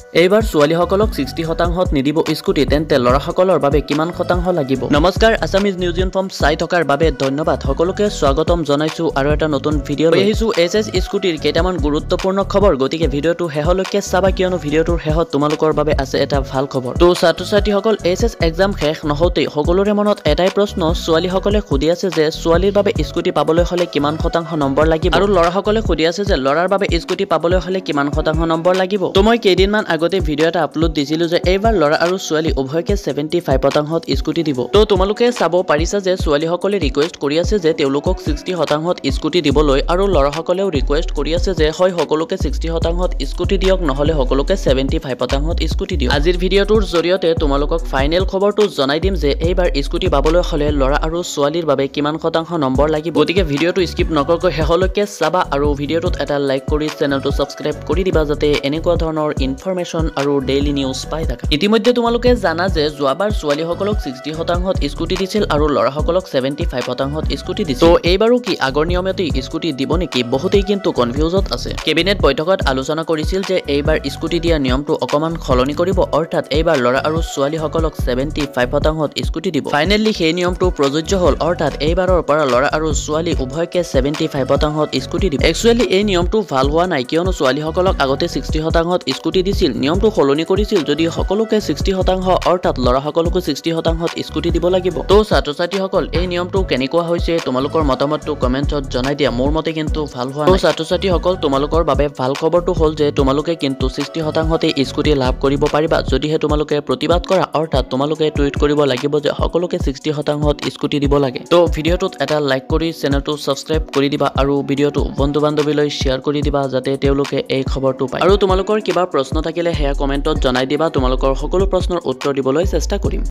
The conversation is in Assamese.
এইবাৰ ছোৱালীসকলক 60% নিদিব স্কুটি তেন্তে ল'ৰাসকলৰ বাবে কিমান শতাংশ লাগিব। নমস্কাৰ, আছামিজ নিউজ ইনফৰ্ম চাই থকাৰ বাবে ধন্যবাদ। সকলোকে স্বাগতম জনাইছো আৰু এটা নতুন ভিডিঅ' লৈ আহিছো এছএছ স্কুটিৰ কেইটামান গুৰুত্বপূৰ্ণ খবৰ। গতিকে ভিডিঅ'টো শেষলৈকে চাবা কিয়নো ভিডিঅ'টোৰ শেষত তোমালোকৰ বাবে আছে এটা ভাল খবৰ। তো ছাত্ৰ-ছাত্ৰীসকল এছএছ এক্সাম শেষ নহওঁতেই সকলোৰে মনত এটাই প্ৰশ্ন ছোৱালীসকলে সুধি আছে যে ছোৱালীৰ বাবে স্কুটি পাবলৈ হ'লে কিমান শতাংশ নম্বৰ লাগিব আৰু ল'ৰাসকলে সুধি আছে যে ল'ৰাৰ বাবে স্কুটি পাবলৈ হ'লে কিমান শতাংশ নম্বৰ লাগিব। তো মই কেইদিনমান আগতে ভিডিঅ' এটা আপলোড দিছিলো যে এইবাৰ ল'ৰা আৰু ছোৱালী উভয়কে 75% স্কুটি দিব। তো তোমালোকে চাব পাৰিছা যে ছোৱালীসকলে ৰিকুৱেষ্ট কৰি আছে যে তেওঁলোকক 60% স্কুটি দিবলৈ আৰু ল'ৰাসকলেও ৰিকুৱেষ্ট কৰি আছে যে হয় সকলোকে 60% স্কুটি দিয়ক নহলে সকলোকে 75% স্কুটি দিয়ক। আজিৰ ভিডিঅ'টোৰ জৰিয়তে তোমালোকক ফাইনেল খবৰটো জনাই দিম যে এইবাৰ স্কুটি পাবলৈ হ'লে ল'ৰা আৰু ছোৱালীৰ বাবে কিমান শতাংশ নম্বৰ লাগিব। গতিকে ভিডিঅ'টো স্কিপ নকৰাকৈ শেষলৈকে চাবা আৰু ভিডিঅ'টোত এটা লাইক কৰি চেনেলটো ছাবস্ক্ৰাইব কৰি দিবা যাতে এনেকুৱা ধৰণৰ ইনফৰমেশ্যন আৰু ডেইলি নিউজ পাই থাকা। ইতিমধ্যে তোমালোকে জানা যে যোৱাবাৰ ছোৱালীসকলক 60% স্কুটি দিছিল আৰু ল'ৰাসকলক 75% স্কুটি দিছিল। তো এইবাৰো কি আগৰ নিয়মতেই স্কুটি দিব নেকি? বহুতেই কিন্তু কনফিউজত আছে। কেবিনেট বৈঠকত আলোচনা কৰিছিল যে এইবাৰ স্কুটি দিয়া নিয়মটো অকমান সলনি কৰিব, অৰ্থাৎ এইবাৰ ল'ৰা আৰু ছোৱালীসকলক 75% স্কুটি দিব। ফাইনেলি সেই নিয়মটো প্ৰযোজ্য হ'ল, অৰ্থাৎ এইবাৰৰ পৰা ল'ৰা আৰু ছোৱালী উভয়কে 75% স্কুটি দিব। একচুৱেলি এই নিয়মটো ভাল হোৱা নাই কিয়নো ছোৱালীসকলক আগতে 60% স্কুটি দিছিল, নিয়মটো সলনি কৰিছিল যদি সকলোকে 60% অৰ্থাৎ ল'ৰাসকলকো 60% স্কুটি দিব লাগিব। তো ছাত্ৰ-ছাত্ৰীসকল এই নিয়মটো কেনেকুৱা হৈছে তোমালোকৰ মতামতটো কমেণ্টত জনাই দিয়া। মোৰ মতে কিন্তু ভাল হোৱা নাই। ছাত্ৰ-ছাত্ৰীসকল তোমালোকৰ বাবে ভাল খবৰটো হ'ল যে তোমালোকে কিন্তু 60%তে স্কুটি লাভ কৰিব পাৰিবা যদিহে তোমালোকে প্ৰতিবাদ কৰা, অৰ্থাৎ তোমালোকে টুইট কৰিব লাগিব যে সকলোকে 60% স্কুটি দিব লাগে। তো ভিডিঅ'টোত এটা লাইক কৰি চেনেলটো ছাবস্ক্ৰাইব কৰি দিবা আৰু ভিডিঅ'টো বন্ধু-বান্ধৱীলৈ শ্বেয়াৰ কৰি দিবা যাতে তেওঁলোকে এই খবৰটো পায়। আৰু তোমালোকৰ কিবা প্ৰশ্ন থাকিলে সেয়া কমেণ্টত জনাই দিবা, তোমালোকৰ সকলো প্ৰশ্নৰ উত্তৰ দিবলৈ চেষ্টা কৰিম।